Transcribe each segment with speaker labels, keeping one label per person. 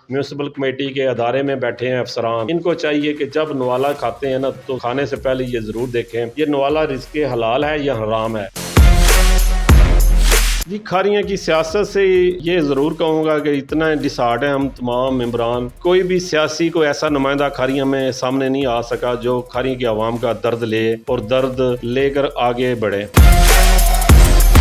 Speaker 1: Municipal committee के अदारे में बैठे हैं अफसरान, इनको चाहिए कि जब नवाला खाते हैं ना तो खाने से पहले ये ज़रूर देखें ये नवाला रिज़्क़ हलाल है या हराम है। जी खारियाँ की सियासत से ये ज़रूर कहूँगा कि इतना डिसहार्ट है हम तमाम मेंबरान, कोई भी सियासी को ऐसा नुमाइंदा खारियाँ में सामने नहीं आ सका जो खारियाँ की आवाम का दर्द ले और दर्द लेकर आगे बढ़े।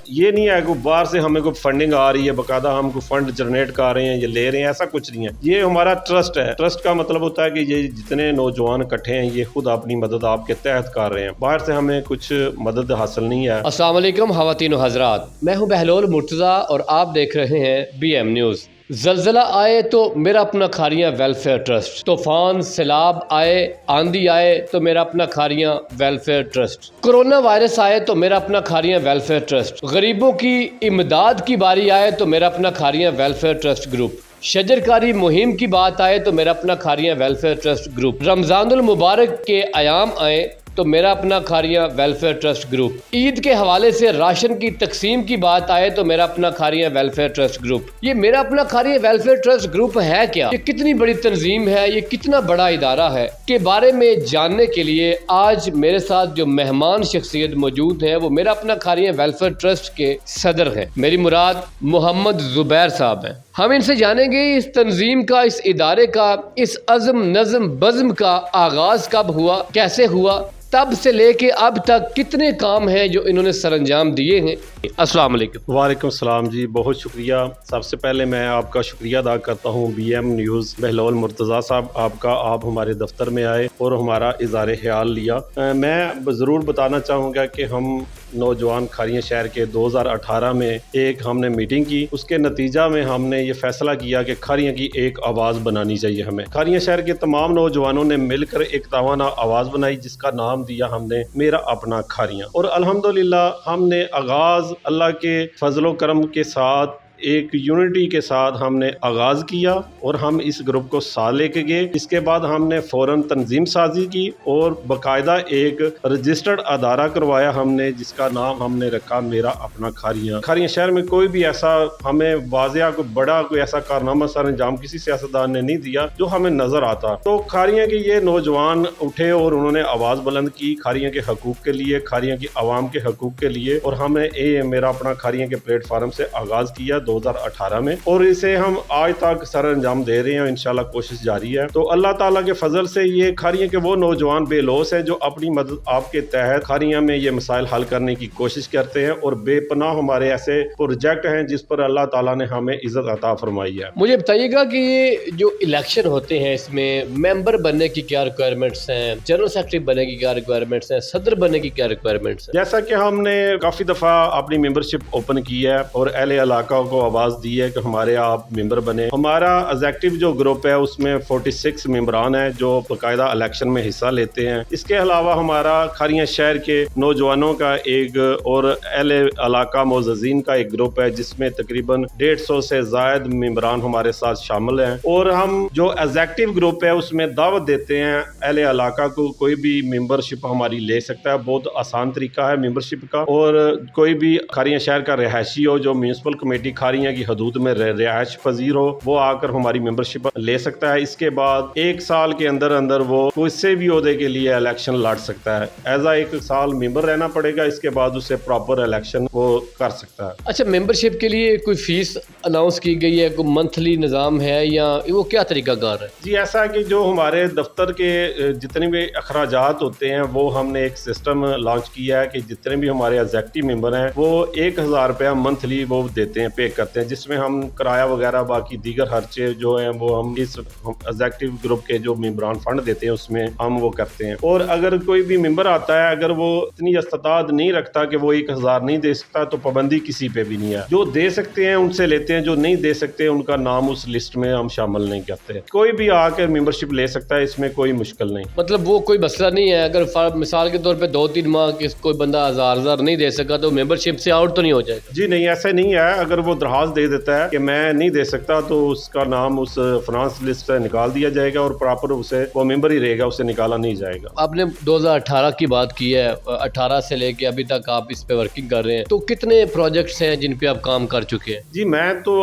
Speaker 1: ये नहीं है कि बाहर से हमें कोई फंडिंग आ रही है, बाकायदा हम कोई फंड जनरेट कर रहे हैं, ये ले रहे हैं, ऐसा कुछ नहीं है। ये हमारा ट्रस्ट है। ट्रस्ट का मतलब होता है कि ये जितने नौजवान इकट्ठे हैं ये खुद अपनी मदद आपके तहत कर रहे हैं, बाहर से हमें कुछ मदद हासिल नहीं है।
Speaker 2: अस्सलाम वालेकुम ख़वातीन व हज़रात, मैं हूं बहलोल मुर्तज़ा और आप देख रहे हैं BM न्यूज़। ज़लज़ला आए तो मेरा अपना खारियाँ वेलफेयर ट्रस्ट, तूफ़ान सैलाब आए, आंधी आए तो मेरा अपना Kharian welfare trust, corona virus आए तो मेरा अपना खारियाँ वेलफेयर ट्रस्ट, गरीबों की इमदाद की बारी आए तो मेरा अपना खारियाँ वेलफेयर ट्रस्ट ग्रुप, शजरकारी मुहिम की बात आए तो मेरा अपना खारियाँ वेलफेयर ट्रस्ट ग्रुप, रमज़ानुल मुबारक के आयाम आए तो मेरा अपना Kharian welfare trust group, Eid के हवाले से राशन की तकसीम की बात आए तो मेरा अपना खारियाँ वेलफेयर ट्रस्ट ग्रुप। ये मेरा अपना खारियाँ वेलफेयर ट्रस्ट ग्रुप है क्या, ये कितनी बड़ी तंजीम है, ये कितना बड़ा इदारा है, के बारे में जानने के लिए आज मेरे साथ जो मेहमान शख्सियत मौजूद हैं वो मेरा अपना खारियाँ वेलफेयर ट्रस्ट के सदर हैं, मेरी मुराद मोहम्मद ज़ुबैर साहब हैं। हम इनसे जानेंगे इस तंजीम का, इस इदारे का, इस अज़म नज़म बज़्म का आगाज़ कब हुआ, कैसे हुआ, तब से लेके अब तक कितने काम हैं जो इन्होंने सरअंजाम दिए हैं। अस्सलाम वालेकुम।
Speaker 1: वालेकुम सलाम जी, बहुत शुक्रिया। सबसे पहले मैं आपका शुक्रिया अदा करता हूँ BM न्यूज़ बहलोल मुर्तज़ा साहब आपका, आप हमारे दफ्तर में आए और हमारा इज़हार ख्याल लिया। मैं ज़रूर बताना चाहूँगा कि हम नौजवान खारियाँ शहर के 2018 में एक हमने मीटिंग की, उसके नतीजा में हमने ये फैसला किया कि खारियाँ की एक आवाज़ बनानी चाहिए हमें। खारियाँ शहर के तमाम नौजवानों ने मिलकर एक तावाना आवाज़ बनाई जिसका नाम दिया हमने मेरा अपना खारियाँ, और अल्हम्दुलिल्लाह हमने आगाज़ अल्लाह के फजलो करम के साथ एक यूनिटी के साथ हमने आगाज़ किया और हम इस ग्रुप को साथ लेके गए। इसके बाद हमने फ़ौरन तंजीम साजी की और बाकायदा एक रजिस्टर्ड अदारा करवाया हमने जिसका नाम हमने रखा मेरा अपना खारियाँ। खारियाँ शहर में कोई भी ऐसा हमें वाज़िया कोई बड़ा कोई ऐसा कारनामा सर अंजाम किसी सियासतदान ने नहीं दिया जो हमें नज़र आता। तो खारियाँ के ये नौजवान उठे और उन्होंने आवाज़ बुलंद की खारियाँ के हकूक़ के लिए, खारियाँ की आवाम के हकूक़ के लिए, और हमने मेरा अपना खारियाँ के प्लेटफार्म से आगाज़ किया 2018 में, और इसे हम आज तक सर अंजाम दे रहे हैं। इंशाल्लाह कोशिश जारी है। तो अल्लाह ताला के फजल से ये खारियाँ के वो नौजवान बेलोस हैं जो अपनी मदद आपके तहत खारियाँ में ये मसाइल हल करने की कोशिश करते हैं, और बेपनाह हमारे ऐसे प्रोजेक्ट हैं जिस पर अल्लाह ताला ने हमें इज्जत अता फरमाई है।
Speaker 2: मुझे बताइएगा कि ये जो इलेक्शन होते हैं इसमें मेंबर बनने की क्या रिक्वायरमेंट्स हैं, जनरल सेक्रेटरी बनने की क्या रिक्वायरमेंट्स हैं, सदर बनने की क्या रिक्वायरमेंट्स हैं?
Speaker 1: जैसा कि हमने काफ़ी दफ़ा अपनी मेंबरशिप ओपन की है और अहले इलाका को आवाज़ दी है कि हमारे आप मेंबर बने। हमारा एग्जेक्टिव जो ग्रुप है उसमें 46 मेंबरान हैं जो बाकायदा इलेक्शन में हिस्सा लेते हैं। इसके अलावा हमारा खारियाँ शहर के नौजवानों का एक और अहले इलाका मोज़ज़ीन का एक ग्रुप है जिसमें तकरीबन 150 से ज़ायद मेंबरान हमारे साथ शामिल हैं, और हम जो एग्जेक्टिव ग्रुप है उसमें दावत देते हैं अहले इलाका को, कोई भी मेंबरशिप हमारी ले सकता है। बहुत आसान तरीका है मेंबरशिप का, और कोई भी खारियाँ शहर का रिहायशी हो जो म्यूनसिपल कमेटी खारियाँ की हदूद में रिहायश पजीर हो वो आकर हमारी मेंबरशिप ले सकता है। इसके बाद 1 साल के अंदर अंदर वो किसी भी ओहदे के लिए इलेक्शन लड़ सकता है। एज 1 साल मेंबर रहना पड़ेगा, इसके बाद उसे प्रॉपर इलेक्शन वो कर सकता है।
Speaker 2: अच्छा, मेंबरशिप के लिए कोई फीस अनाउंस की गई है, कोई मंथली निज़ाम है या वो क्या तरीकाकार है?
Speaker 1: जी ऐसा है कि जो हमारे दफ्तर के जितने भी अखराजात होते हैं वो हमने एक सिस्टम लॉन्च किया है कि जितने भी हमारे एग्जेक्टिव मेंबर हैं वो 1000 रुपया मंथली वो देते हैं, पे करते हैं, जिसमें हम किराया वगैरह बाकी दीगर खर्चे जो हैं वो हम इस एग्जेक्टिव ग्रुप के जो मेंबरान फंड देते हैं उसमें हम वो करते हैं। और अगर कोई भी मेंबर आता है अगर वो इतनी इस्तात नहीं रखता कि वो 1000 नहीं दे सकता तो पाबंदी किसी पे भी नहीं है। जो दे सकते हैं उनसे लेते हैं, जो नहीं दे सकते उनका नाम उस लिस्ट में हम शामिल नहीं करते। कोई भी आकर मेंबरशिप ले सकता है, इसमें कोई मुश्किल नहीं।
Speaker 2: मतलब वो कोई मसला नहीं है, अगर मिसाल के तौर पे 2-3 माह कोई बंदा 1000 नहीं दे सका तो मेंबरशिप से आउट तो नहीं हो जाएगा?
Speaker 1: जी नहीं, ऐसा नहीं है। अगर वो दरखास्त दे देता है कि मैं नहीं दे सकता, तो उसका नाम उस फाइनेंस लिस्ट से निकाल दिया जाएगा और प्रॉपर उसे वो मेंबर ही रहेगा, उसे निकाला नहीं जाएगा।
Speaker 2: आपने 2018 की बात की है, 18 से लेके अभी तक आप इस पे वर्किंग कर रहे हैं, तो कितने प्रोजेक्ट्स हैं जिन पे आप काम कर चुके हैं?
Speaker 1: जी मैं तो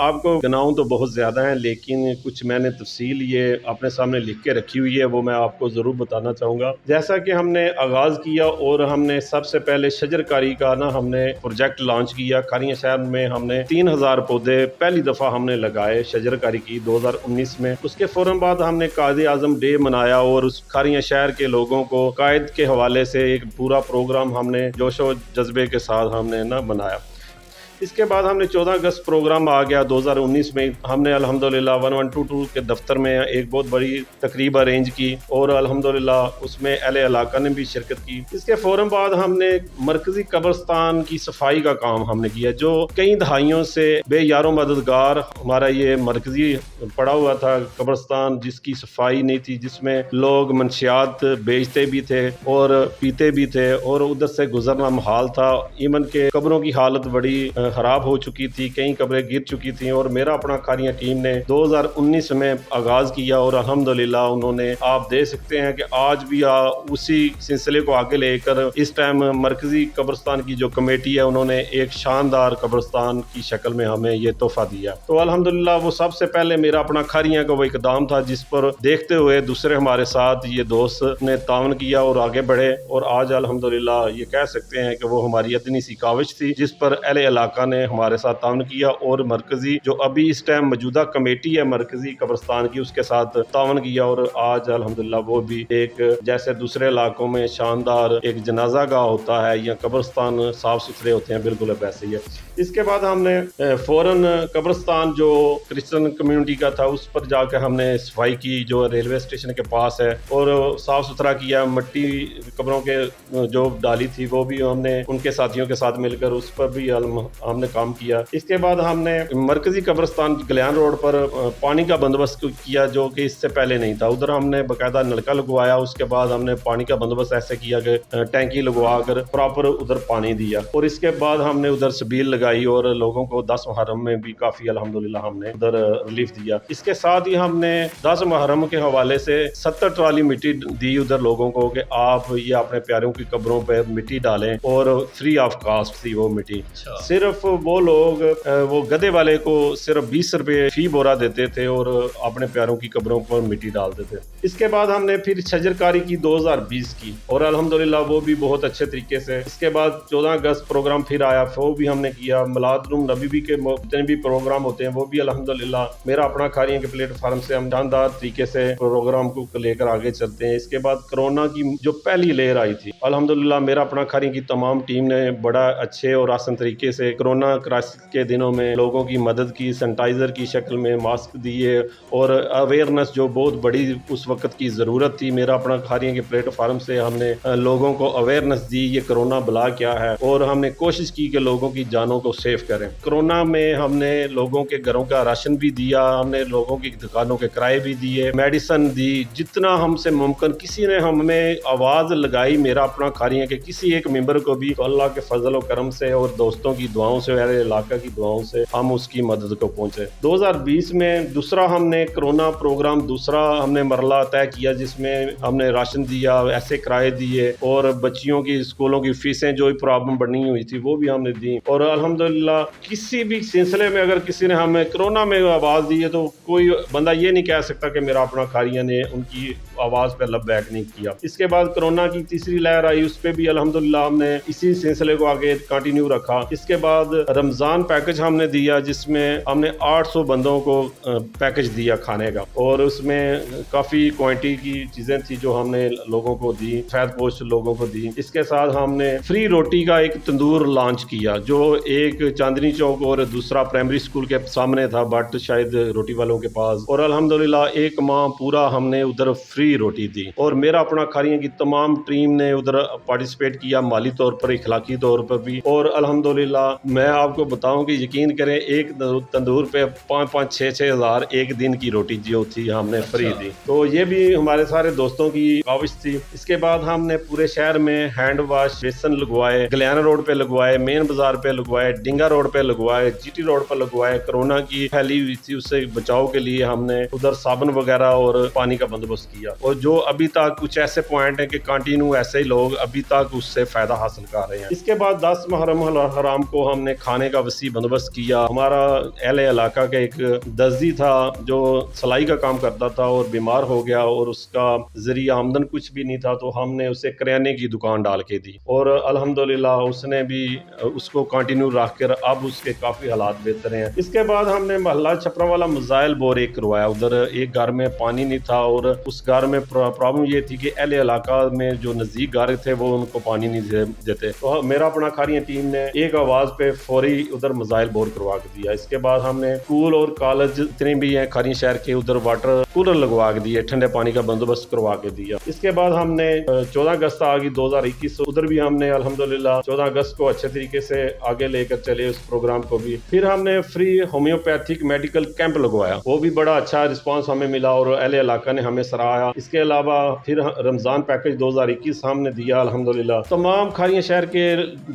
Speaker 1: आपको गिनाऊं तो बहुत ज़्यादा हैं, लेकिन कुछ मैंने तफसील ये अपने सामने लिख के रखी हुई है, वो मैं आपको ज़रूर बताना चाहूँगा। जैसा कि हमने आगाज़ किया और हमने सबसे पहले शजरकारी का हमने प्रोजेक्ट लॉन्च किया। खारियां शहर में हमने 3000 पौधे पहली दफ़ा हमने लगाए शजरकारी की 2019 में। उसके फ़ौरन बाद हमने कायद आज़म डे मनाया और उस खारियां शहर के लोगों को कायद के हवाले से एक पूरा प्रोग्राम हमने जोशो जज्बे के साथ हमने बनाया। इसके बाद हमने 14 अगस्त प्रोग्राम आ गया 2019 में। हमने अल्हम्दुलिल्लाह 1122 के दफ्तर में एक बहुत बड़ी तकरीब अरेंज की और अल्हम्दुलिल्लाह उसमें अहले इलाका ने भी शिरकत की। इसके फ़ौरन बाद हमने मरकज़ी कब्रिस्तान की सफाई का काम हमने किया, जो कई दहाइयों से बेयारो मददगार हमारा ये मरकज़ी पड़ा हुआ था कब्रिस्तान, जिसकी सफाई नहीं थी, जिसमें लोग मंशियात बेचते भी थे और पीते भी थे और उधर से गुजरना मुहाल था। इवन के कब्रों की हालत बड़ी खराब हो चुकी थी, कई कब्रें गिर चुकी थी और मेरा अपना खारियां टीम ने 2019 में आगाज़ किया और अल्हम्दुलिल्लाह उन्होंने, आप देख सकते हैं कि आज भी उसी सिलसिले को आगे लेकर इस टाइम मरकज़ी कब्रिस्तान की जो कमेटी है उन्होंने एक शानदार कब्रिस्तान की शक्ल में हमें ये तोहफा दिया। तो अल्हम्दुलिल्लाह वो सबसे पहले मेरा अपना खारियां का वो इकदाम था, जिस पर देखते हुए दूसरे हमारे साथ ये दोस्त ने तावन किया और आगे बढ़े और आज अल्हम्दुलिल्लाह ये कह सकते हैं कि वो हमारी अदनी सी काविश थी जिस पर अहले इलाका ने हमारे साथ तावन किया और मरकजी जो अभी इस टाइम मौजूदा कमेटी है मरकजी कब्रिस्तान की, उसके साथ तावन किया और आज अल्हम्दुलिल्लाह वो भी एक, जैसे दूसरे इलाकों में शानदार एक जनाजा गाह होता है या कब्रिस्तान साफ सुथरे होते हैं, बिल्कुल वैसे ही है। इसके बाद हमने फौरन कब्रिस्तान जो क्रिश्चियन कम्युनिटी का था उस पर जाकर हमने सफाई की, जो रेलवे स्टेशन के पास है, और साफ सुथरा किया। मिट्टी कब्रों के जो डाली थी वो भी हमने उनके साथियों के साथ मिलकर उस पर भी हमने काम किया। इसके बाद हमने मरकजी कब्रिस्तान गलियान रोड पर पानी का बंदोबस्त किया, जो कि इससे पहले नहीं था। उधर हमने बाकायदा नलका लगवाया, उसके बाद हमने पानी का बंदोबस्त ऐसे किया कि टैंकी लगवा कर प्रॉपर उधर पानी दिया और इसके बाद हमने उधर सबील लगाई और लोगों को 10 मुहर्रम में भी काफ़ी अल्हम्दुलिल्लाह हमने उधर रिलीफ दिया। इसके साथ ही हमने 10 मुहर्रम के हवाले से 70 ट्राली मिट्टी दी उधर लोगों को कि आप ये अपने प्यारों की कब्रों पर मिट्टी डालें और फ्री ऑफ कास्ट थी वो मिट्टी। सिर्फ वो लोग वो गधे वाले को सिर्फ 20 रुपये फी बोरा देते थे और अपने प्यारों की कब्रों पर मिट्टी डालते थे। इसके बाद हमने फिर शजरकारी की 2020 की और अल्हम्दुलिल्लाह वो भी बहुत अच्छे तरीके से। इसके बाद 14 अगस्त प्रोग्राम फिर आया, वो भी हमने किया। मिलाद-उन नबी के जितने भी प्रोग्राम होते हैं वो भी अल्हम्दुलिल्लाह मेरा अपना खारियां के प्लेटफार्म से हम शानदार तरीके से प्रोग्राम को लेकर आगे चलते हैं। इसके बाद कोरोना की जो पहली लहर आई थी, अल्हम्दुलिल्लाह मेरा अपना खारियां की तमाम टीम ने बड़ा अच्छे और आसान तरीके से कोरोना क्राइसिस के दिनों में लोगों की मदद की, सैनिटाइज़र की शक्ल में मास्क दिए और अवेयरनेस जो बहुत बड़ी उस वक्त की ज़रूरत थी, मेरा अपना खारियां के प्लेटफार्म से हमने लोगों को अवेयरनेस दी ये कोरोना बला क्या है और हमने कोशिश की कि लोगों की जानों को सेव करें। कोरोना में हमने लोगों के घरों का राशन भी दिया, हमने लोगों की दुकानों के किराए भी दिए, मेडिसिन दी, जितना हमसे मुमकिन किसी ने हमें आवाज़ लगाई मेरा अपना खारियां के किसी एक मेंबर को भी, तो अल्लाह के फजल और करम से और दोस्तों की दुआओं से, मेरे इलाका की दुआओं से हम उसकी मदद को पहुंचे। 2020 में दूसरा हमने कोरोना प्रोग्राम दूसरा हमने मरला तय किया, जिसमें हमने राशन दिया, ऐसे किराए दिए और बच्चियों की स्कूलों की फीसें जो प्रॉब्लम बनी हुई थी वो भी हमने दी। और अल्हम्दुलिल्लाह किसी भी सिलसिले में अगर किसी ने हमें कोरोना में आवाज़ दी है तो कोई बंदा ये नहीं कह सकता कि मेरा अपना खारियां ने उनकी आवाज़ पर लब बैक नहीं किया। इसके बाद कोरोना की तीसरी लहर आई, उस पर भी अल्हम्दुलिल्लाह हमने इसी सिलसिले को आगे कंटिन्यू रखा। इसके बाद रमज़ान पैकेज हमने दिया, जिसमें हमने 800 बंदों को पैकेज दिया खाने का और उसमें काफ़ी क्वांटिटी की चीज़ें थी जो हमने लोगों को दी, फैद पोस्ट लोगों को दी। इसके साथ हमने फ्री रोटी का एक तंदूर लॉन्च किया, जो एक चांदनी चौक और दूसरा प्राइमरी स्कूल के सामने था, बट शायद रोटी वालों के पास। और अल्हम्दुलिल्लाह एक माह पूरा हमने उधर फ्री फ्री रोटी दी। और मेरा अपना खारियां की तमाम टीम ने उधर पार्टिसिपेट किया, माली तौर पर, इखलाकी तौर पर भी। और अल्हम्दुलिल्लाह मैं आपको बताऊं कि यकीन करें, एक तंदूर पे 5-5, 6-6 हज़ार एक दिन की रोटी जो थी हमने फ्री दी। तो ये भी हमारे सारे दोस्तों की काविश थी। इसके बाद हमने पूरे शहर में हैंड वाश बेसन लगवाए, गलियाना रोड पे लगवाए, मेन बाजार पे लगवाए, डिंगा रोड पे लगवाए, जीटी रोड पर लगवाए। कोरोना की फैली हुई थी, उससे बचाव के लिए हमने उधर साबुन वगैरह और पानी का बंदोबस्त किया। और जो अभी तक कुछ ऐसे पॉइंट है कि कंटिन्यू ऐसे ही लोग अभी तक उससे फायदा हासिल कर रहे हैं। इसके बाद 10 मुहर्रम हराम को हमने खाने का वसी बंदोबस्त किया। हमारा अहले इलाका का एक दर्जी था जो सिलाई का काम करता था और बीमार हो गया, और उसका जरिया आमदन कुछ भी नहीं था, तो हमने उसे करियाने की दुकान डाल के दी। और अल्हम्दुलिल्लाह उसने भी उसको कंटिन्यू रख कर अब उसके काफी हालात बेहतर हैं। इसके बाद हमने मोहल्ला छपरा वाला मिसाइल बोर एक करवाया। उधर एक घर में पानी नहीं था, और उस घर में प्रॉब्लम ये थी कि अहले इलाका में जो नजदीक घर थे वो उनको पानी नहीं देते। तो मेरा अपना खारियां टीम ने एक आवाज पे फौरी उधर मिसाइल बोर करवा के दिया। इसके बाद हमने स्कूल और कॉलेज जितने भी हैं खारियां शहर के, उधर वाटर कूलर लगवा के दिए, ठंडे पानी का बंदोबस्त करवा के दिया। इसके बाद हमने 14 अगस्त आ गई 2021, उधर भी हमने अल्हम्दुलिल्लाह 14 अगस्त को अच्छे तरीके से आगे लेकर चले उस प्रोग्राम को भी। फिर हमने फ्री होम्योपैथिक मेडिकल कैंप लगवाया, वो भी बड़ा अच्छा रिस्पांस हमें मिला और अहले इलाका ने हमें सराहा। इसके अलावा फिर रमजान पैकेज 2021 हमने दिया अल्हम्दुलिल्लाह। तमाम खारियां शहर के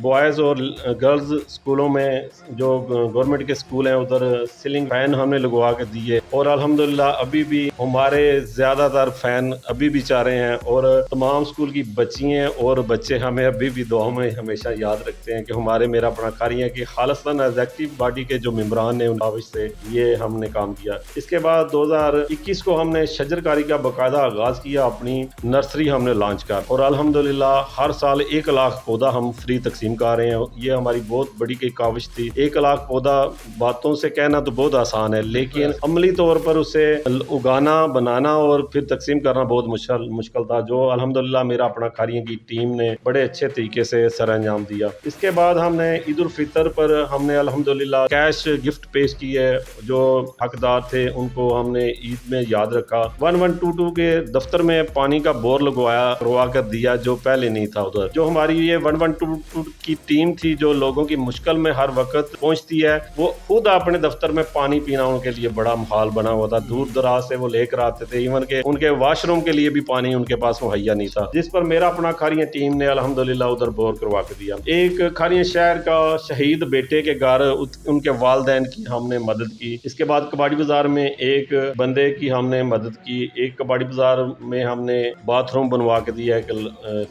Speaker 1: बॉयज और गर्ल्स स्कूलों में जो गवर्नमेंट के स्कूल हैं उधर सीलिंग फैन हमने लगवा के दिए, और अल्हम्दुलिल्लाह अभी भी हमारे ज्यादातर फैन अभी भी चाह रहे हैं। और तमाम स्कूल की बच्चियां और बच्चे हमें अभी भी दुआओं में हमेशा याद रखते हैं कि हमारे मेरा अपना खारियां की खालिस्तान एग्जीक्यूटिव बॉडी के जो मेंबरान हैं उन काविश से ये हमने काम किया। इसके बाद 2021 को हमने शजरकारी का बाकायदा आगाज किया, अपनी नर्सरी हमने लॉन्च कर, और अल्हम्दुलिल्लाह हर साल 1 लाख पौधा हम फ्री तकसीम कर रहे हैं। ये हमारी बहुत बड़ी की काविश थी। 1 लाख पौधा बातों से कहना तो बहुत आसान है, लेकिन अमली तौर पर उसे उगाना, बनाना और फिर तकसीम करना बहुत मुश्किल था, जो अल्हम्दुलिल्लाह मेरा अपना खारियां की टीम ने बड़े अच्छे तरीके से सर अंजाम दिया। इसके बाद हमने ईद उल फितर पर हमने अल्हम्दुलिल्लाह कैश गिफ्ट पेश की है, जो हकदार थे उनको हमने ईद में याद रखा। 1122 के दफ्तर में पानी का बोर करवा कर दिया, जो पहले नहीं था उधर। जो हमारी ये 1122 की टीम थी जो लोगों की मुश्किल में हर वक्त पहुंचती है, वो खुद अपने दफ्तर में पानी पीना उनके लिए बड़ा मुहाल बना हुआ था। दूर दराज से वो लेकर आते थे, इवन के उनके वॉशरूम के लिए भी पानी उनके पास मुहैया नहीं था, जिस पर मेरा अपना खारियां टीम ने अल्हम्दुलिल्लाह उधर बोर करवा के दिया। एक खारियां शहर का शहीद बेटे के घर उनके वालिदैन की हमने मदद की। इसके बाद कबाड़ी बाजार में एक बंदे की हमने मदद की। एक कबाड़ी बाजार में हमने बाथरूम बनवा के दिया एक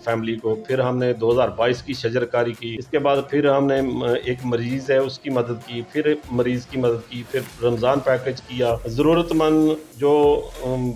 Speaker 1: फैमिली को। फिर हमने 2022 की शजरकारी की। इसके बाद फिर हमने एक मरीज है उसकी मदद की, फिर मरीज की मदद की, फिर रमजान पैकेज किया। जरूरतमंद जो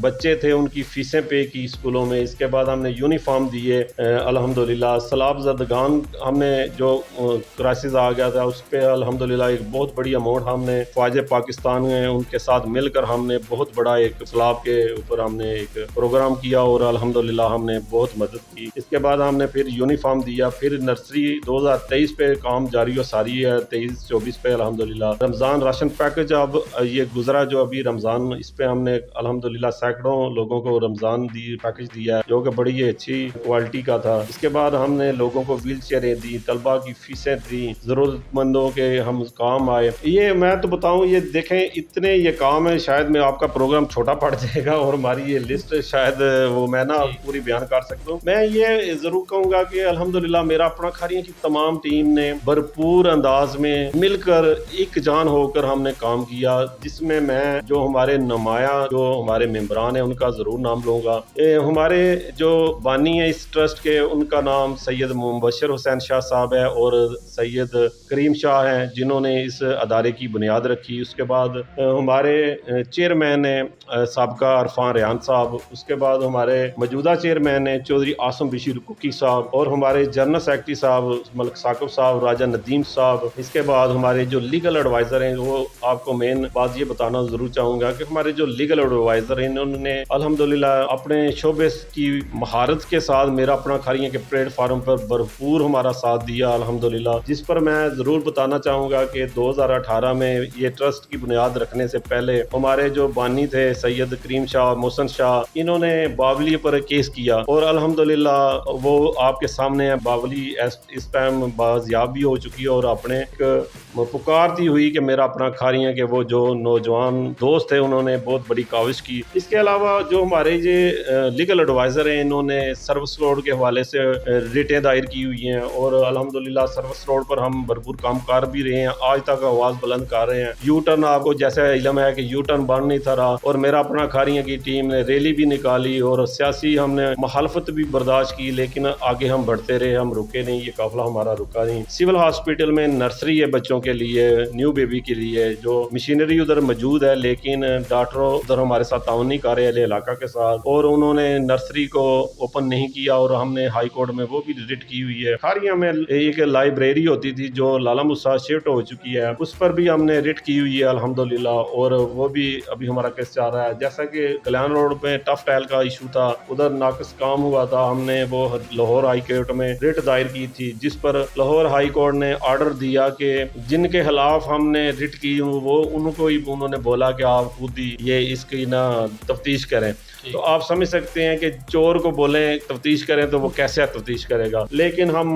Speaker 1: बच्चे थे उनकी फीसें पे की स्कूलों में। इसके बाद हमने यूनिफॉर्म दिए अल्हम्दुलिल्लाह। सलाब जदगान हमने जो क्राइसिस आ गया था उस पर अल्हम्दुलिल्लाह एक बहुत बड़ी अमाउंट हमने फ़ौज पाकिस्तान में उनके साथ मिलकर हमने बहुत बड़ा एक सलाब के ऊपर हमने एक प्रोग्राम किया, और अल्हम्दुलिल्लाह हमने बहुत मदद की। इसके बाद हमने फिर यूनिफॉर्म दिया। फिर नर्सरी 2023 पे काम जारी और सारी है, 23-24 पे अल्हम्दुलिल्लाह। रमज़ान राशन पैकेज अब ये गुजरा जो अभी रमज़ान, इस पे हमने अल्हम्दुलिल्लाह सैकड़ों लोगों को रमज़ान पैकेज दिया है, जो कि बड़ी अच्छी क्वालिटी का था। इसके बाद हमने लोगों को व्हील चेयरें दी, तलबा की फीसें दी, जरूरतमंदों के हम काम आए। ये मैं तो बताऊं, ये देखें इतने ये काम है, शायद मैं आपका प्रोग्राम छोटा पड़ जाएगा और हमारी ये लिस्ट शायद वो मैं ना पूरी बयान कर सकता हूँ। मैं ये जरूर कहूंगा कि अल्हम्दुलिल्लाह मेरा अपना खारियां की तमाम टीम ने भरपूर अंदाज में मिलकर एक जान होकर हमने काम किया, जिसमें मैं जो हमारे नुमाया जो हमारे मेंबरान हैं उनका जरूर नाम लूंगा। हमारे जो बानी है इस ट्रस्ट के, उनका नाम सैयद मुबशर हुसैन शाह साहब है और सैयद करीम शाह हैं, जिन्होंने इस अदारे की बुनियाद रखी। उसके बाद हमारे चेयरमैन हैं साबका अरफान रेहान साहब। उसके बाद हमारे मौजूदा चेयरमैन हैं चौधरी आसम बशीर कुकी साहब, और हमारे जनरल सेक्रेटरी साहब मलिक साकिब साहब, राजा नदीम साहब। इसके बाद हमारे जो लीगल एडवाइज़र हैं, वो आपको मेन बात ये बताना ज़रूर चाहूँगा कि हमारे जो लीगल एडवाइज़र हैं उन्होंने अल्हम्दुलिल्लाह अपने शोबे की महारत के साथ मेरा अपना खारियां के प्लेटफार्म पर भरपूर हमारा साथ दिया अल्हम्दुलिल्लाह। जिस पर मैं ज़रूर बताना चाहूँगा कि 2018 में ये ट्रस्ट की बुनियाद रखने से पहले हमारे जो बानी थे सैयद करीम शाह, मोहसन शाह, इन्होंने बावली पर केस किया और अल्हम्दुलिल्लाह वो आपके सामने है। बावली इस टाइम बाजियाब भी हो चुकी है और अपने एक पुकारती हुई कि मेरा अपना खारियाँ के वो जो नौजवान दोस्त है उन्होंने बहुत बड़ी काविश की। इसके अलावा जो हमारे ये लीगल एडवाइज़र हैं इन्होंने सर्विस रोड के हवाले से रिटें दायर की हुई हैं और अल्हम्दुलिल्लाह सर्विस रोड पर हम भरपूर काम कर भी रहे हैं, आज तक आवाज़ बुलंद कर रहे हैं। यू टर्न आपको जैसे इल्म है कि यू टर्न बन नहीं था रहा और मेरा अपना खारियाँ की टीम ने रैली भी निकाली और सियासी हमने मुखालफत भी बर्दाश्त की, लेकिन आगे हम बढ़ते रहे, हम रुके नहीं, ये काफिला हमारा रुका नहीं। सिविल हॉस्पिटल में नर्सरी है बच्चों के लिए, न्यू बेबी के लिए, जो मशीनरी उधर मौजूद है लेकिन डॉक्टरों उधर हमारे साथ ताउन नहीं कर रहे अहले इलाका के साथ और उन्होंने नर्सरी को ओपन नहीं किया और हमने हाई कोर्ट में वो भी रिट की हुई है। खारिया में एक लाइब्रेरी होती थी जो लाला मुसा शिफ्ट हो चुकी है, उस पर भी हमने रिट की हुई है अल्हम्दुलिल्लाह और वो भी अभी हमारा केस चल रहा है। जैसा कि कल्याण रोड में टफ टाइल का इशू था, उधर नाकस काम हुआ था, हमने वो लाहौर हाई कोर्ट में रिट दायर की थी जिस पर लाहौर हाई कोर्ट ने ऑर्डर दिया कि जिनके खिलाफ हमने रिट की वो उनको ही उन्होंने बोला कि आप खुद ही ये इसकी ना तफ्तीश करें। तो आप समझ सकते हैं कि चोर को बोलें तफ्तीश करें तो वो कैसे तफ्तीश करेगा। लेकिन हम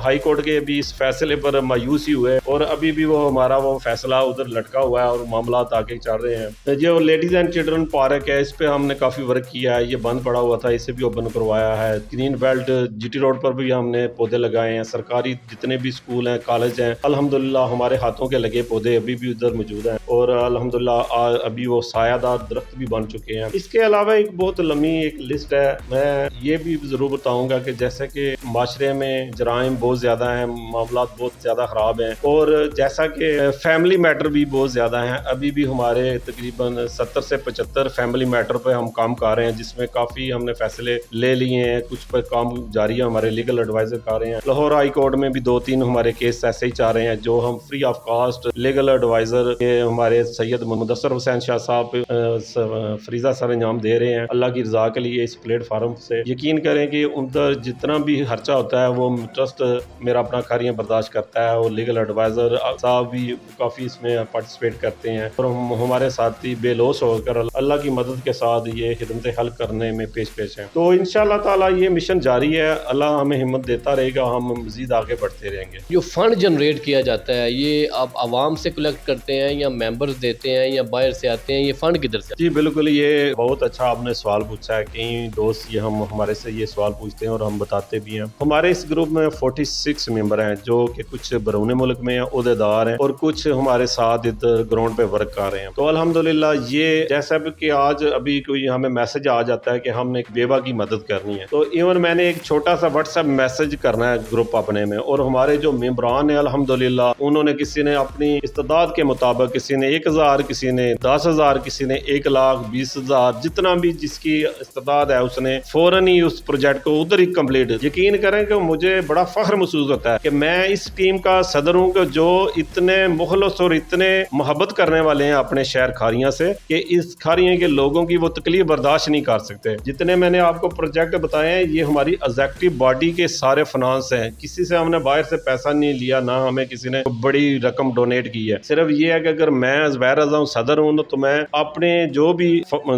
Speaker 1: हाई कोर्ट के भी इस फैसले पर मायूस ही हुए और अभी भी वो हमारा वो फैसला उधर लटका हुआ है और मामला आगे चल रहे हैं। जो लेडीज एंड चिल्ड्रन पार्क है इस पे हमने काफी वर्क किया है, ये बंद पड़ा हुआ था, इसे भी ओपन करवाया है। ग्रीन बेल्ट जीटी रोड पर भी हमने पौधे लगाए हैं। सरकारी जितने भी स्कूल हैं, कॉलेज हैं, अल्हम्दुलिल्लाह हमारे हाथों के लगे पौधे अभी भी उधर मौजूद हैं और अल्हम्दुलिल्लाह अभी वो सायादार दरख्त भी बन चुके हैं। इसके अलावा एक बहुत लंबी एक लिस्ट है। मैं ये भी जरूर बताऊंगा कि जैसे कि माशरे में जराइम बहुत ज्यादा हैं, मामला बहुत ज्यादा खराब हैं और जैसा कि फैमिली मैटर भी बहुत ज्यादा हैं। अभी भी हमारे तकरीबन 70 से 75 फैमिली मैटर पे हम काम कर रहे हैं जिसमें काफी हमने फैसले ले लिए हैं, कुछ पर काम जारी है, हमारे लीगल एडवाइजर कर रहे हैं। लाहौर हाई कोर्ट में भी 2-3 हमारे केस ऐसे ही चाह रहे हैं जो हम free of cost legal advisor के हमारे सैयद मुदस्सर हुसैन शाह साहब फरीजा सर अंजाम दे रहे हैं। अल्लाह की रजा के लिए इस प्लेटफार्म से यकीन करें कि उधर जितना भी खर्चा होता है वो ट्रस्ट मेरा अपना खारियाँ बर्दाश्त करता है और लीगल एडवाइजर साहब भी काफ़ी इसमें पार्टिसिपेट करते हैं और हमारे साथी बेलोस होकर अल्लाह की मदद के साथ ये खिदमत हल करने में पेश हैं। तो इंशाअल्लाह ताला ये मिशन जारी है, अल्लाह हमें हिम्मत देता रहेगा, हम मज़ीद आगे बढ़ते रहेंगे।
Speaker 2: जो फंड जनरेट किया जाता है ये आप आवाम से कलेक्ट करते हैं या मेंबर्स देते हैं या बाहर से आते हैं, ये फंड किधर से?
Speaker 1: जी बिल्कुल, ये बहुत अच्छा आपने सवाल पूछा है। कई दोस्त ये हमारे से ये सवाल पूछते हैं और हम बताते भी हैं। हमारे इस ग्रुप में 46 मेंबर हैं जो कि कुछ बरूने मुल्क में हैं, ओहदेदार हैं और कुछ हमारे साथ इधर ग्राउंड पे वर्क कर रहे हैं। तो अल्हम्दुलिल्लाह ये जैसा कि आज अभी कोई हमें मैसेज आ जाता है कि हमने एक बेवा की मदद करनी है, तो इवन मैंने एक छोटा सा व्हाट्सएप मैसेज करना है ग्रुप अपने में और हमारे जो मेंबरान है अल्हम्दुलिल्लाह उन्होंने किसी ने अपनी इस्तेदाद के मुताबिक, किसी ने 1000, किसी ने 10,000, किसी ने 1,20,000, जितना भी जिसकी इस्तेदाद है उसने फौरन ही उस प्रोजेक्ट को उधर ही कंप्लीट। यकीन करें कि मुझे बड़ा फख्र महसूस होता है कि मैं इस टीम का सदर हूँ कि जो इतने मुखलस और इतने मोहब्बत करने वाले हैं अपने शहर खारियां से कि इस खारियां के लोगों की वो तकलीफ बर्दाश्त नहीं कर सकते। जितने मैंने आपको प्रोजेक्ट बताए हैं ये हमारी एग्जेक्टिव बॉडी के सारे फाइनेंस हैं, किसी से हमने बाहर से पैसा नहीं लिया, ना हमें किसी ने बड़ी रकम डोनेट की है। सिर्फ ये है कि अगर मैं ज़ुबैर रज़ा हूँ, सदर हूँ, तो मैं अपने जो भी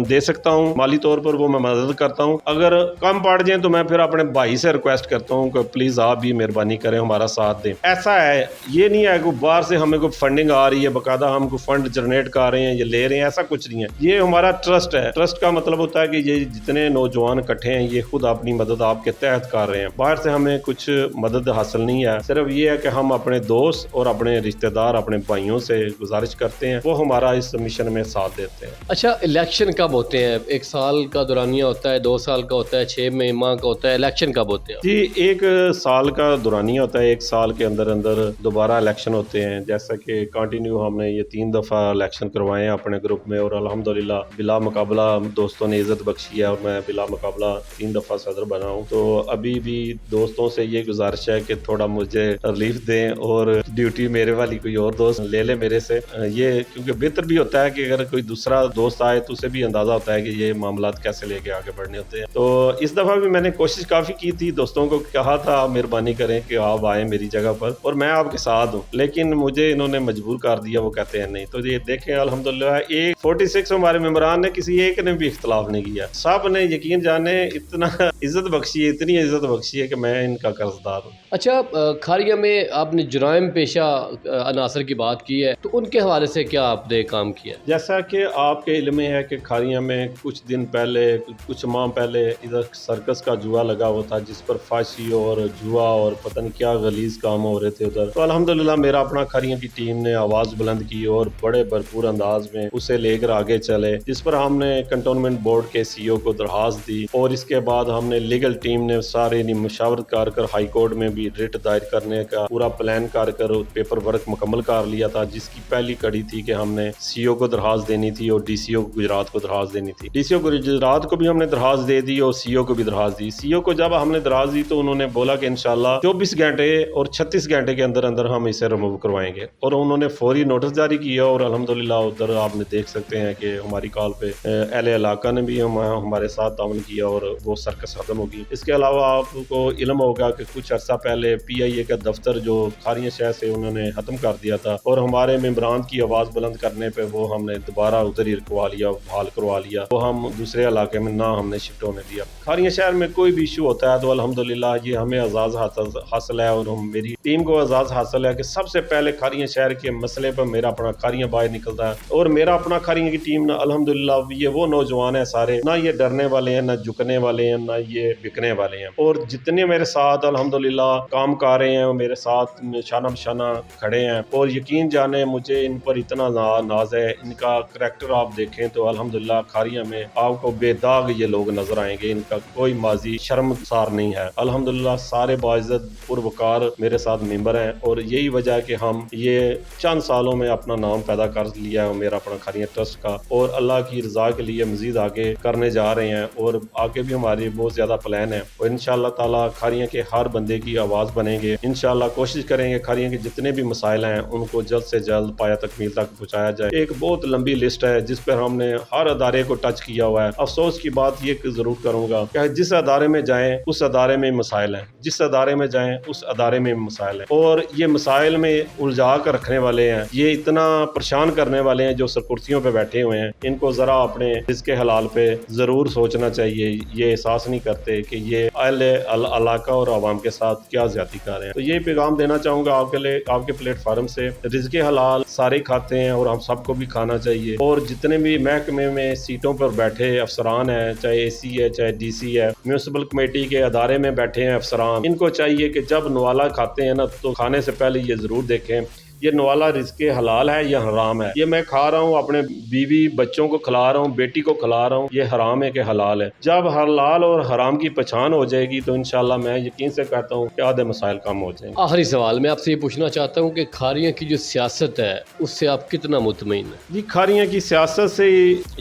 Speaker 1: दे सकता हूँ माली तौर पर वो मैं मदद करता हूँ। अगर कम पड़ जाए तो मैं फिर अपने भाई से रिक्वेस्ट करता हूँ कि प्लीज़ आप भी मेहरबानी करें, हमारा साथ दें। ऐसा है, ये नहीं है कि बाहर से हमें कोई फंडिंग आ रही है, बाकायदा हम कोई फंड जनरेट कर रहे हैं, ये ले रहे हैं, ऐसा कुछ नहीं है। ये हमारा ट्रस्ट है। ट्रस्ट का मतलब होता है कि ये जितने नौजवान इकट्ठे हैं ये खुद अपनी मदद आपके तहत कर रहे हैं, बाहर से हमें कुछ मदद हासिल नहीं है। सिर्फ ये है कि हम अपने दोस्त और अपने रिश्तेदार, अपने भाइयों से गुजारिश करते हैं, वो हमारा इस मिशन में साथ देते हैं।
Speaker 2: अच्छा, इलेक्शन कब होते हैं? 1 साल का दुरानिया होता है, 2 साल का होता है, 6 माह का होता है, इलेक्शन कब होते हैं?
Speaker 1: जी, 1 साल का दुरानिया होता है, 1 साल के अंदर अंदर दोबारा इलेक्शन होते हैं। जैसा कि कंटिन्यू हमने ये 3 दफ़ा इलेक्शन करवाए हैं अपने ग्रुप में और अल्हम्दुलिल्लाह बिला मुकाबला दोस्तों ने इज्जत बख्शी है और मैं बिला मुकाबला 3 दफ़ा सदर बना हूँ। तो अभी भी दोस्तों से ये गुजारिश है कि थोड़ा मुझे रिलीफ दें और ड्यूटी मेरे वाली कोई और दोस्त ले ले मेरे से। ये क्योंकि बेहतर भी होता है कि अगर कोई दूसरा दोस्त आए तो उसे भी अंदाज़ा होता है कि ये मामलात कैसे लेके आगे बढ़ने होते हैं। तो इस दफ़ा भी मैंने कोशिश काफ़ी की थी, दोस्तों को कहा था आप मेहरबानी करें कि आप आएँ मेरी जगह पर और मैं आपके साथ हूँ, लेकिन मुझे इन्होंने मजबूर कर दिया, वो कहते हैं नहीं। तो ये देखें अल्हम्दुलिल्लाह 46 हमारे मेंबरान ने किसी एक ने भी इख्तलाफ नहीं किया, सब ने यकीन जाने इतना इज्जत बख्शी है, इतनी इज्जत बख्शी है कि मैं इनका कर्जदार हूँ।
Speaker 2: अच्छा, खारिया में आपने जुराइम पेशा अनासर की बात की है, तो उनके हवाले से क्या आपने काम किया?
Speaker 1: जैसा कि आपके इल्म में है कि खारिया में कुछ दिन पहले, कुछ माह पहले इधर सर्कस का जुआ लगा हुआ था, जिस पर फांसी और जुआ और पता नहीं क्या गलीज काम हो रहे थे उधर। तो अल्हम्दुलिल्लाह मेरा अपना खारिया की टीम ने आवाज़ बुलंद की और बड़े भरपूर अंदाज में उसे लेकर आगे चले, जिस पर हमने कंटोनमेंट बोर्ड के CEO को दरखास्त दी और इसके बाद हमने लीगल टीम ने सारे मुशावरत कर हाई कोर्ट में भी रिट दायर करने का पूरा प्लान कर पेपर वर्क मुकम्मल कर लिया था, जिसकी पहली कड़ी थी कि हमने CEO को दरखास्त देनी थी और DCO गुजरात को दरखास्त देनी थी। DCO गुजरात को भी हमने दरखास्त दे दी और CEO को भी दरखास्त दी। CEO को जब हमने दरखास्त दी तो उन्होंने बोला कि इंशाल्लाह 24 घंटे और 36 घंटे के अंदर अंदर हम इसे रिमूव करवाएंगे, और उन्होंने फौरी नोटिस जारी किया। और अल्हम्दुलिल्लाह उधर आपने देख सकते हैं कि हमारी कॉल पे अहले इलाका ने भी हमारे साथ ताउन किया और वो सर्कस खत्म होगी। इसके अलावा आपको इल्म होगा कि कुछ अर्सा पहले PIA का दफ्तर जो खारिया शहर से उन्होंने खत्म कर दिया था, और हमारे मेंबरान की आवाज़ बुलंद करने पे वो हमने दोबारा उधर ही रखवा लिया, बहाल करवा लिया। वो हम दूसरे इलाके में ना हमने शिफ्ट होने दिया। खारिया शहर में कोई भी इशू होता है तो अल्हम्दुलिल्लाह ये हमें एजाज़ हासिल है और हम मेरी टीम को एजाज़ हासिल है कि सबसे पहले खारिया शहर के मसले पर मेरा अपना खारिया बाहर निकलता है। और मेरा अपना खारिया की टीम ना अल्हम्दुलिल्लाह ये वो नौजवान है सारे, ना ये डरने वाले हैं, ना झुकने वाले हैं, ना ये बिकने वाले हैं। और जितने मेरे साथ अल्हम्दुलिल्लाह काम कर रहे हैं वो मेरे साथ शाना बशाना खड़े हैं, और यकीन जाने मुझे इन पर इतना नाज है। इनका करैक्टर आप देखें तो अल्हम्दुलिल्लाह खारिया में आपको बेदाग ये लोग नजर आएंगे, इनका कोई माजी शर्मसार नहीं है। अल्हम्दुलिल्लाह सारे बाइज्जत पुरवकार मेरे साथ मेंबर हैं, और यही वजह है कि हम ये चंद सालों में अपना नाम पैदा कर लिया है मेरा अपना खारिया ट्रस्ट का, और अल्लाह की रज़ा के लिए मजीद आगे करने जा रहे हैं। और आगे भी हमारी बहुत ज़्यादा प्लान है, और इंशाअल्लाह ताला खारिया के हर बंदे की आवाज़ बनेंगे। इंशाअल्लाह कोशिश करेंगे खारिया के जितने भी मसाइल हैं उनको जल्द से जल्द पाया तकमील तक पहुँचाया जाए। एक बहुत लंबी लिस्ट है जिस पर हमने हर अदारे को टच किया हुआ है। अफसोस की बात ये ज़रूर करूँगा कि जिस अदारे में जाएँ उस अदारे में मसाइल हैं, जिस अदारे में जाएँ उस अदारे में मसाइल हैं, और ये मसाइल में उलझा कर रखने वाले हैं, ये इतना परेशान करने वाले हैं जो कुर्सियों पे बैठे हुए हैं। इनको ज़रा अपने रिज़्क़े हलाल पे ज़रूर सोचना चाहिए। ये एहसास नहीं करते कि ये अहले इलाका और आवाम के साथ क्या ज़्यादती कर रहे हैं। तो ये पैगाम देना चाहूँगा आपके लिए, आपके प्लेटफार्म से। रिज़्क़े हलाल सारे खाते हैं और हम सबको भी खाना चाहिए। और जितने भी महकमे में सीटों पर बैठे अफसरान हैं, चाहे AC है, चाहे DC है, म्यूनसिपल कमेटी के अदारे में बैठे हैं अफसरान, इनको चाहिए कि जब नवाला खाते हैं ना तो खाने से पहले ये ज़रूर देखें ये नवाला रिज़्क़े हलाल है या हराम है। ये मैं खा रहा हूँ, अपने बीवी बच्चों को खिला रहा हूँ, बेटी को खिला रहा हूँ, ये हराम है कि हलाल है। जब हलाल और हराम की पहचान हो जाएगी तो इंशाल्लाह मैं यकीन से कहता हूँ कि आधे मसाइल कम हो जाएंगे।
Speaker 2: आखिरी सवाल मैं आपसे ये पूछना चाहता हूँ कि खारिया की जो सियासत है उससे आप कितना मुतमईन हैं?
Speaker 1: जी, खारिया की सियासत से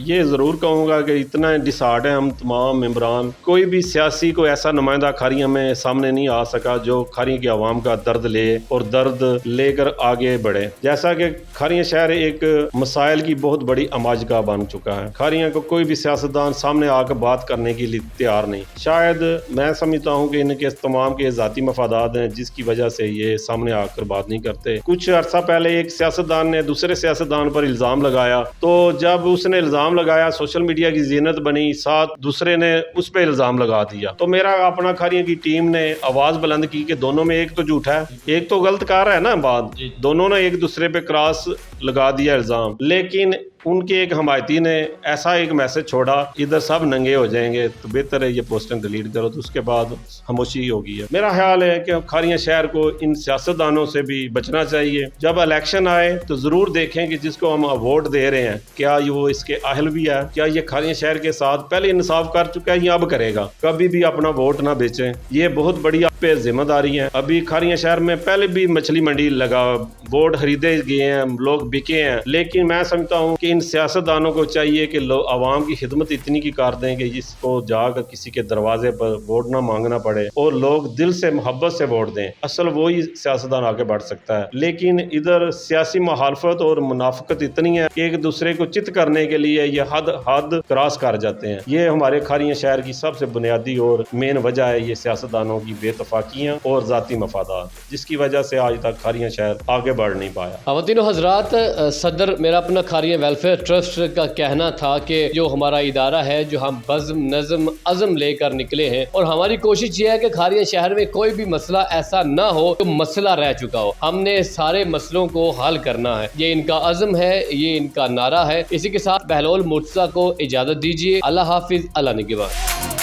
Speaker 1: ये ज़रूर कहूँगा कि इतना डिसार्ड है हम तमाम मेंबरान, कोई भी सियासी को ऐसा नुमाइंदा खारिया में सामने नहीं आ सका जो खारिया की आवाम का दर्द ले और दर्द लेकर आगे बढ़े। जैसा कि खारिया शहर एक मसाइल की बहुत बड़ी अमाजगाह बन चुका है। खारिया को कोई भी सियासतदान सामने आकर बात करने के लिए तैयार नहीं। शायद मैं समझता हूँ कि इनके तमाम के ज़ाती मफादात हैं जिसकी वजह से ये सामने आकर बात नहीं करते। कुछ अर्सा पहले एक सियासतदान ने दूसरे सियासतदान पर इल्ज़ाम लगाया, तो जब उसने इल्ज़ाम लगाया सोशल मीडिया की जीनत बनी, साथ दूसरे ने उस पर इल्ज़ाम लगा दिया। तो मेरा अपना खारिया की टीम ने आवाज़ बुलंद की कि दोनों में एक तो झूठा है, एक तो गलत कर रहा है ना बात, दोनों ने एक दूसरे पे क्रॉस लगा दिया इल्ज़ाम। लेकिन उनके एक हमायती ने ऐसा एक मैसेज छोड़ा, इधर सब नंगे हो जाएंगे तो बेहतर है ये पोस्टर डिलीट करो, तो उसके बाद खामोशी होगी है। मेरा ख्याल है कि खारिया शहर को इन सियासतदानों से भी बचना चाहिए। जब इलेक्शन आए तो ज़रूर देखें कि जिसको हम वोट दे रहे हैं क्या वो इसके अहल भी है, क्या ये खारिया शहर के साथ पहले इंसाफ कर चुका है या अब करेगा। कभी भी अपना वोट ना बेचें, ये बहुत बड़ी आप पे जिम्मेदारी है। अभी खारिया शहर में पहले भी मछली मंडी लगा, वोट खरीदे गए हैं, लोग बिके हैं, लेकिन मैं समझता हूँ कि لیکن سیاستدانوں کو چاہیے کہ عوام کی خدمت اتنی کی کر دیں کہ جس کو جا کر کسی کے دروازے پر ووٹ نہ مانگنا پڑے اور لوگ دل سے محبت سے ووٹ دیں. اصل وہی سیاستدان آگے بڑھ سکتا ہے. لیکن ادھر سیاسی مخالفت اور منافقت اتنی ہے کہ ایک دوسرے کو چت کرنے کے لیے یہ حد کراس کر جاتے ہیں. یہ ہمارے کھاریاں شہر کی سب سے بنیادی اور مین وجہ ہے یہ سیاستدانوں کی بے اتفاقیاں اور ذاتی مفادات، جس کی وجہ سے آج تک کھاریاں شہر آگے بڑھ نہیں پایا.
Speaker 2: خواتین و حضرات، صدر میرا اپنا کھاریاں ویلفیئر ٹرسٹ کا کہنا تھا کہ جو ہمارا ادارہ ہے، جو ہم بزم نظم عزم لے کر نکلے ہیں، اور ہماری کوشش یہ ہے کہ کھاریاں شہر میں کوئی بھی مسئلہ ایسا نہ ہو جو مسئلہ رہ چکا ہو. ہم نے سارے مسئلوں کو حل کرنا ہے، یہ ان کا عزم ہے، یہ ان کا نعرہ ہے. اسی کے ساتھ بہلول مرتضیٰ کو اجازت دیجیے. اللہ حافظ، اللہ نگہبان.